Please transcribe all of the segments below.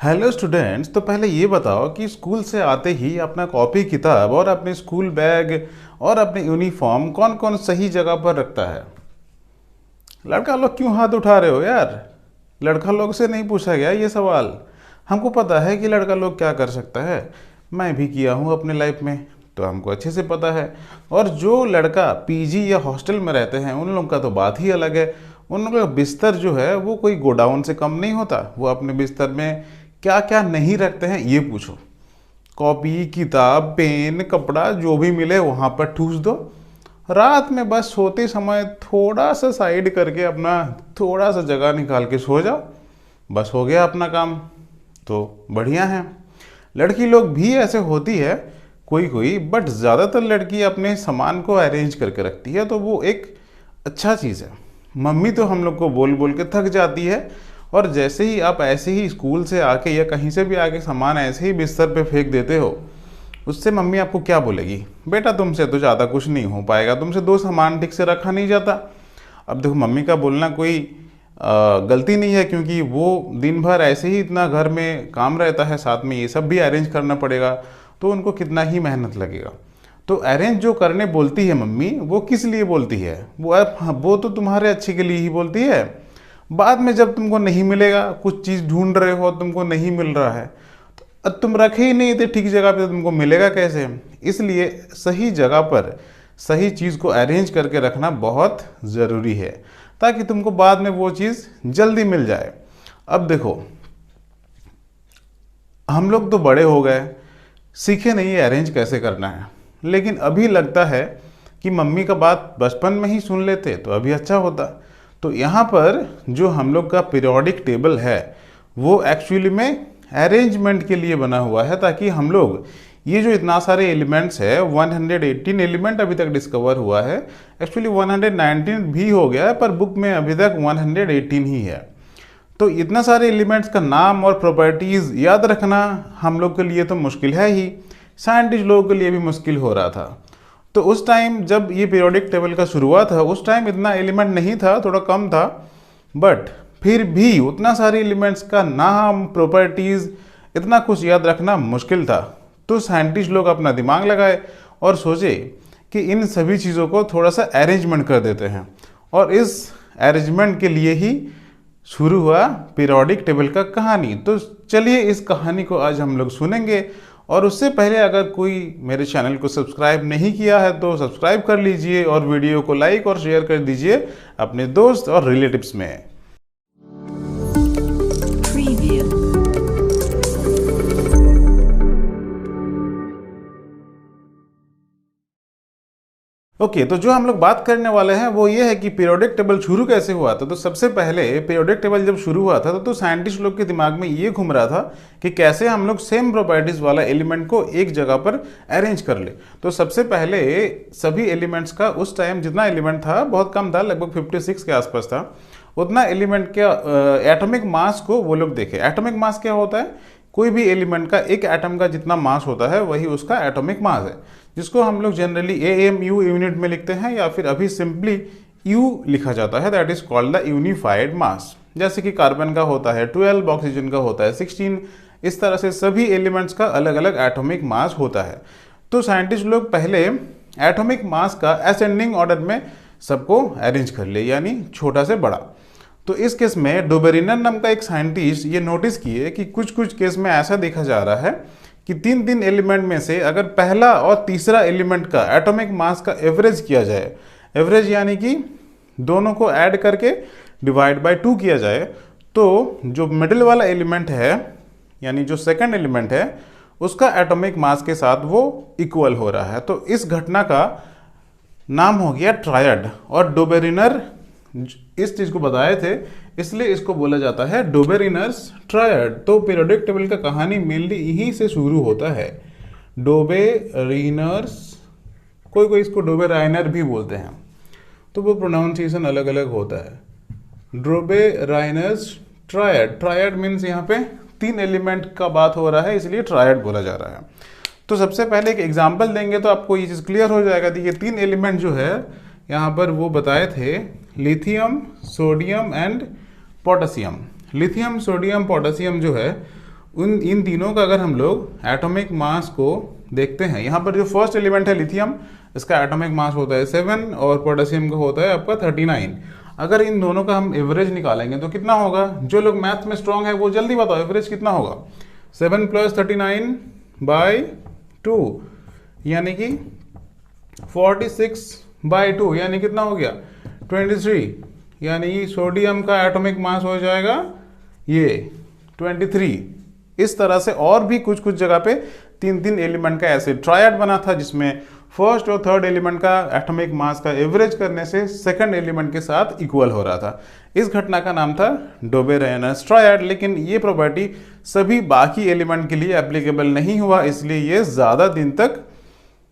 Hello students. तो पहले ये बताओ कि स्कूल से आते ही अपना कॉपी किताब और अपने स्कूल बैग और अपने यूनिफॉर्म कौन कौन सही जगह पर रखता है। लड़का लोग क्यों हाथ उठा रहे हो यार? लड़का लोग से नहीं पूछा गया ये सवाल। हमको पता है कि लड़का लोग क्या कर सकता है। मैं भी किया हूँ अपने लाइफ में, तो हमको अच्छे से पता है। और जो लड़का पीजी या हॉस्टल में रहते हैं उन लोगों का तो बात ही अलग है। उन लोगों का बिस्तर जो है वो कोई गोडाउन से कम नहीं होता। वो अपने बिस्तर में क्या क्या नहीं रखते हैं ये पूछो। कॉपी किताब पेन कपड़ा जो भी मिले वहाँ पर ठूस दो। रात में बस सोते समय थोड़ा सा साइड करके अपना थोड़ा सा जगह निकाल के सो जाओ, बस हो गया अपना काम। तो बढ़िया है। लड़की लोग भी ऐसे होती है कोई कोई, बट ज़्यादातर लड़की अपने सामान को अरेंज करके रखती है, तो वो एक अच्छा चीज़ है। मम्मी तो हम लोग को बोल बोल के थक जाती है, और जैसे ही आप ऐसे ही स्कूल से आके या कहीं से भी आके सामान ऐसे ही बिस्तर पे फेंक देते हो, उससे मम्मी आपको क्या बोलेगी? बेटा तुमसे तो ज़्यादा कुछ नहीं हो पाएगा, तुमसे दो सामान ठीक से रखा नहीं जाता। अब देखो, मम्मी का बोलना कोई गलती नहीं है, क्योंकि वो दिन भर ऐसे ही इतना घर में काम रहता है, साथ में ये सब भी अरेंज करना पड़ेगा, तो उनको कितना ही मेहनत लगेगा। तो अरेंज जो करने बोलती है मम्मी, वो किस लिए बोलती है? वो तो तुम्हारे अच्छे के लिए ही बोलती है। बाद में जब तुमको नहीं मिलेगा, कुछ चीज़ ढूंढ रहे हो तुमको नहीं मिल रहा है, तो तुम रखे ही नहीं थे ठीक जगह पे, तो तुमको मिलेगा कैसे? इसलिए सही जगह पर सही चीज़ को अरेंज करके रखना बहुत ज़रूरी है, ताकि तुमको बाद में वो चीज़ जल्दी मिल जाए। अब देखो, हम लोग तो बड़े हो गए, सीखे नहीं अरेंज कैसे करना है, लेकिन अभी लगता है कि मम्मी का बात बचपन में ही सुन लेते तो अभी अच्छा होता। तो यहाँ पर जो हम लोग का पीरियोडिक टेबल है वो एक्चुअली में अरेंजमेंट के लिए बना हुआ है, ताकि हम लोग ये जो इतना सारे एलिमेंट्स है, 118 एलिमेंट अभी तक डिस्कवर हुआ है। एक्चुअली 119 भी हो गया है, पर बुक में अभी तक 118 ही है। तो इतना सारे एलिमेंट्स का नाम और प्रॉपर्टीज याद रखना हम लोग के लिए तो मुश्किल है ही, साइंटिस्ट लोगों के लिए भी मुश्किल हो रहा था। तो उस टाइम जब ये पीरियोडिक टेबल का शुरुआत था, उस टाइम इतना एलिमेंट नहीं था, थोड़ा कम था, बट फिर भी उतना सारे एलिमेंट्स का नाम प्रॉपर्टीज इतना कुछ याद रखना मुश्किल था। तो साइंटिस्ट लोग अपना दिमाग लगाए और सोचे कि इन सभी चीज़ों को थोड़ा सा अरेंजमेंट कर देते हैं, और इस अरेंजमेंट के लिए ही शुरू हुआ पीरियोडिक टेबल का कहानी। तो चलिए इस कहानी को आज हम लोग सुनेंगे, और उससे पहले अगर कोई मेरे चैनल को सब्सक्राइब नहीं किया है तो सब्सक्राइब कर लीजिए, और वीडियो को लाइक और शेयर कर दीजिए अपने दोस्त और रिलेटिव्स में। ओके, तो जो हम लोग बात करने वाले हैं वो ये है कि पीरियोडिक टेबल शुरू कैसे हुआ था। तो सबसे पहले पीरियोडिक टेबल जब शुरू हुआ था तो साइंटिस्ट लोग के दिमाग में ये घूम रहा था कि कैसे हम लोग सेम प्रॉपर्टीज वाला एलिमेंट को एक जगह पर अरेंज कर ले। तो सबसे पहले सभी एलिमेंट्स का उस टाइम जितना एलिमेंट था बहुत कम था, लगभग 56 के आसपास था। उतना एलिमेंट के एटॉमिक मास को वो लोग देखे। एटॉमिक मास क्या होता है? कोई भी एलिमेंट का एक एटम का जितना मास होता है वही उसका एटॉमिक मास है, जिसको हम लोग जनरली AMU यूनिट में लिखते हैं, या फिर अभी सिंपली U लिखा जाता है। That is called the unified mass. जैसे कि कार्बन का होता है 12, ऑक्सीजन का होता है 16। इस तरह से सभी एलिमेंट्स का अलग अलग एटॉमिक मास होता है। तो साइंटिस्ट लोग पहले एटॉमिक मास का असेंडिंग ऑर्डर में सबको अरेंज कर ले, यानी छोटा से बड़ा। तो इस केस में डोबेरिनर नाम का एक साइंटिस्ट ये नोटिस किए कि कुछ कुछ केस में ऐसा देखा जा रहा है कि तीन तीन एलिमेंट में से अगर पहला और तीसरा एलिमेंट का एटॉमिक मास का एवरेज किया जाए, एवरेज यानी कि दोनों को ऐड करके डिवाइड बाय 2 किया जाए, तो जो मिडिल वाला एलिमेंट है यानी जो सेकंड एलिमेंट है उसका एटॉमिक मास के साथ वो इक्वल हो रहा है। तो इस घटना का नाम हो गया ट्रायड, और डोबेरिनर इस चीज को बताए थे, इसलिए इसको बोला जाता है डोबेरिनर्स ट्रायड। तो पीरियोडिक टेबल का कहानी मेनली यहीं से शुरू होता है। डोबेरिनर्स, कोई कोई इसको डोबेराइनर भी बोलते हैं, तो वो प्रोनाउंसिएशन अलग अलग होता है। डोबेराइनर्स ट्रायड, ट्रायड मीन्स यहाँ पे 3 एलिमेंट का बात हो रहा है, इसलिए ट्रायड बोला जा रहा है। तो सबसे पहले एक एग्जाम्पल देंगे तो आपको ये चीज़ क्लियर हो जाएगा। ये 3 एलिमेंट जो है यहाँ पर वो बताए थे, lithium, sodium and potassium. Lithium, sodium, potassium जो है उन इन तीनों का अगर हम लोग एटॉमिक मास को देखते हैं, यहाँ पर जो फर्स्ट एलिमेंट है लिथियम, इसका एटॉमिक मास होता है 7 और पोटेशियम का होता है आपका 39। अगर इन दोनों का हम एवरेज निकालेंगे तो कितना होगा? जो लोग मैथ में स्ट्रांग है वो जल्दी बताओ एवरेज कितना होगा? 7 + 39/2 यानी कि 46/2 यानी कितना हो गया? 23। यानी सोडियम का एटॉमिक मास हो जाएगा ये 23। इस तरह से और भी कुछ कुछ जगह पे 3-3 एलिमेंट का ऐसे ट्रायड बना था, जिसमें फर्स्ट और थर्ड एलिमेंट का एटॉमिक मास का एवरेज करने से सेकंड एलिमेंट के साथ इक्वल हो रहा था। इस घटना का नाम था डोबेरेनस ट्रायड। लेकिन ये प्रॉपर्टी सभी बाकी एलिमेंट के लिए एप्लीकेबल नहीं हुआ, इसलिए ये ज़्यादा दिन तक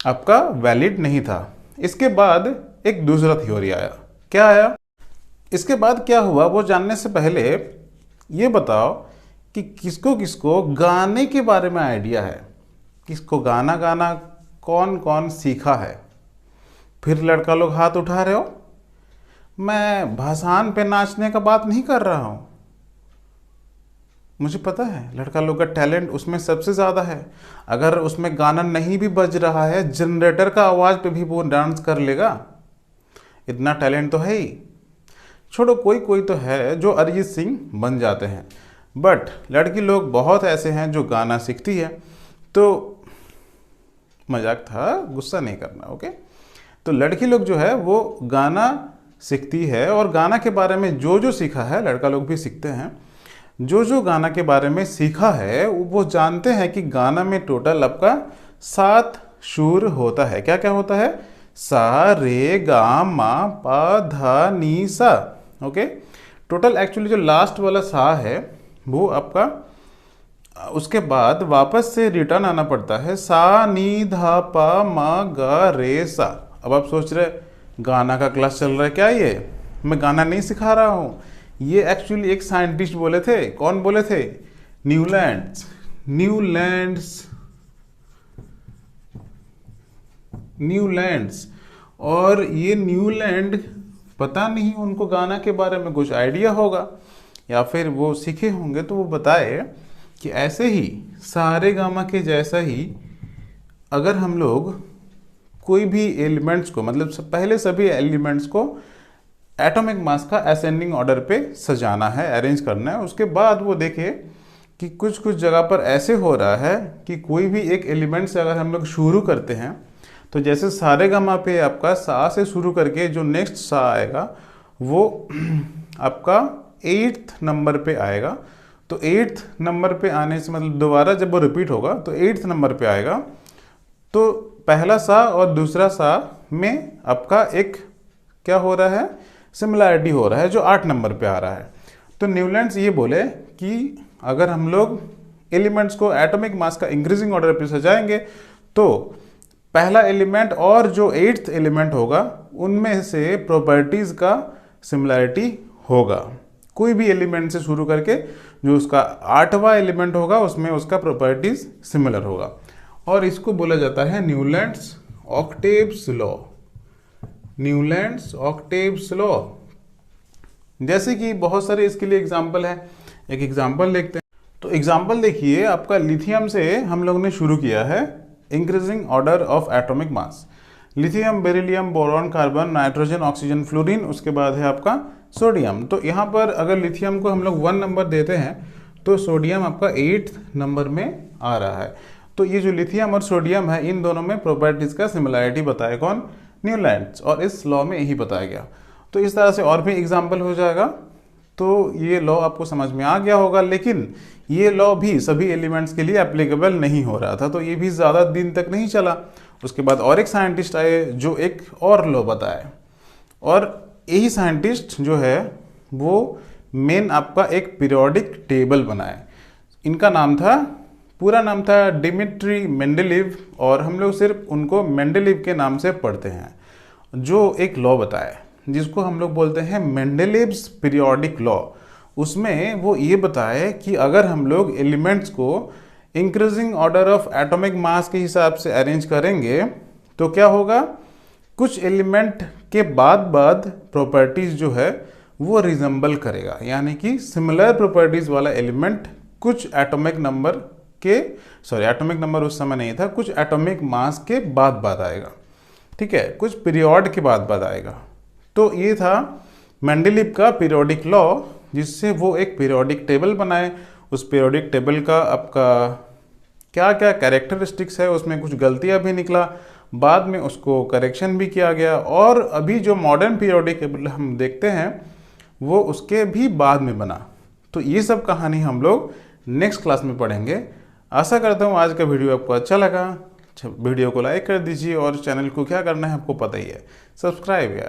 आपका वैलिड नहीं था। इसके बाद एक दूसरा थ्योरी आया। क्या आया? इसके बाद क्या हुआ वो जानने से पहले ये बताओ कि किसको किसको गाने के बारे में आइडिया है? किसको गाना गाना कौन कौन सीखा है? फिर लड़का लोग हाथ उठा रहे हो। मैं भाषान पे नाचने का बात नहीं कर रहा हूँ, मुझे पता है लड़का लोग का टैलेंट उसमें सबसे ज़्यादा है। अगर उसमें गाना नहीं भी बज रहा है, जनरेटर का आवाज़ पे भी वो डांस कर लेगा, इतना टैलेंट तो है ही। छोड़ो, कोई कोई तो है जो अरिजीत सिंह बन जाते हैं, बट लड़की लोग बहुत ऐसे हैं जो गाना सीखती है। तो मजाक था, गुस्सा नहीं करना, ओके। तो लड़की लोग जो है वो गाना सीखती है, और गाना के बारे में जो जो सीखा है लड़का लोग भी सीखते हैं। जो जो गाना के बारे में सीखा है वो जानते हैं कि गाना में टोटल आपका 7 सुर होता है। क्या क्या होता है? सा, रे, गा, मा, पा, धा, नी, सा। ओके। टोटल एक्चुअली जो लास्ट वाला सा है वो आपका, उसके बाद वापस से रिटर्न आना पड़ता है सा, नी, धा, पा, मा, गा, रे, सा। अब आप सोच रहे गाना का क्लास चल रहा है क्या? ये मैं गाना नहीं सिखा रहा हूँ, ये एक्चुअली एक साइंटिस्ट बोले थे। कौन बोले थे? न्यूलैंड्स। और ये न्यूलैंड, पता नहीं उनको गाना के बारे में कुछ आइडिया होगा या फिर वो सीखे होंगे, तो वो बताए कि ऐसे ही सारे गामा के जैसा ही अगर हम लोग कोई भी एलिमेंट्स को, मतलब पहले सभी एलिमेंट्स को एटॉमिक मास का असेंडिंग ऑर्डर पे सजाना है, अरेंज करना है। उसके बाद वो देखे कि कुछ कुछ जगह पर ऐसे हो रहा है कि कोई भी एक एलिमेंट से अगर हम लोग शुरू करते हैं, तो जैसे सारे गामा पे आपका सा से शुरू करके जो नेक्स्ट सा आएगा वो आपका 8th नंबर पे आएगा। तो 8th नंबर पे आने से मतलब दोबारा जब वो रिपीट होगा तो 8th नंबर पे आएगा। तो पहला सा और दूसरा सा में आपका एक क्या हो रहा है? सिमिलैरिटी हो रहा है, जो 8 नंबर पे आ रहा है। तो न्यूलैंड्स ये बोले कि अगर हम लोग एलिमेंट्स को एटॉमिक मास का इंक्रीजिंग ऑर्डर पे सजाएंगे तो पहला एलिमेंट और जो 8th एलिमेंट होगा उनमें से प्रॉपर्टीज का सिमिलैरिटी होगा। कोई भी एलिमेंट से शुरू करके जो उसका 8वां एलिमेंट होगा उसमें उसका प्रॉपर्टीज सिमिलर होगा, और इसको बोला जाता है Newlands octaves law. Newlands octaves law. जैसे कि बहुत सारे इसके लिए एग्जाम्पल है, एक एग्जाम्पल देखते हैं। तो एग्जाम्पल देखिए, आपका लिथियम से हम लोग ने शुरू किया है increasing order of atomic mass. Lithium, beryllium, boron, carbon, nitrogen, oxygen, fluorine, उसके बाद है आपका सोडियम। तो यहाँ पर अगर लिथियम को हम लोग 1 नंबर देते हैं तो सोडियम आपका 8th नंबर में आ रहा है। तो ये जो लिथियम और सोडियम है इन दोनों में प्रॉपर्टीज का सिमिलैरिटी बताया कौन? न्यूलैंड्स। और इस लॉ में यही बताया गया। तो इस तरह से और भी एग्जाम्पल हो जाएगा। तो ये लॉ आपको समझ में आ गया होगा, लेकिन ये लॉ भी सभी एलिमेंट्स के लिए एप्लीकेबल नहीं हो रहा था, तो ये भी ज़्यादा दिन तक नहीं चला। उसके बाद और एक साइंटिस्ट आए जो एक और लॉ बताए, और यही साइंटिस्ट जो है वो मेन आपका एक पीरियोडिक टेबल बनाए। इनका नाम था, पूरा नाम था डिमिट्री मेंडेलीव, और हम लोग सिर्फ उनको मेंडेलीव के नाम से पढ़ते हैं। जो एक लॉ बताए जिसको हम लोग बोलते हैं मेंडेलीव्स पीरियोडिक लॉ। उसमें वो ये बताए कि अगर हम लोग एलिमेंट्स को increasing order of atomic mass के हिसाब से अरेंज करेंगे तो क्या होगा? कुछ एलिमेंट के बाद प्रॉपर्टीज जो है वो रिजेंबल करेगा, यानी कि सिमिलर प्रॉपर्टीज वाला एलिमेंट कुछ एटॉमिक नंबर के, सॉरी एटॉमिक नंबर उस समय नहीं था, कुछ एटॉमिक मास के बाद आएगा, ठीक है, कुछ पीरियड के बाद आएगा। तो ये था मेंडलीव का पीरियोडिक लॉ, जिससे वो एक पीरियोडिक टेबल बनाए। उस पीरियोडिक टेबल का आपका क्या क्या कैरेक्टरिस्टिक्स है, उसमें कुछ गलतियां भी निकला, बाद में उसको करेक्शन भी किया गया, और अभी जो मॉडर्न पीरियोडिक टेबल हम देखते हैं वो उसके भी बाद में बना। तो ये सब कहानी हम लोग नेक्स्ट क्लास में पढ़ेंगे। आशा करता हूँ आज का वीडियो आपको अच्छा लगा। वीडियो को लाइक कर दीजिए, और चैनल को क्या करना है आपको पता ही है, सब्सक्राइब यार।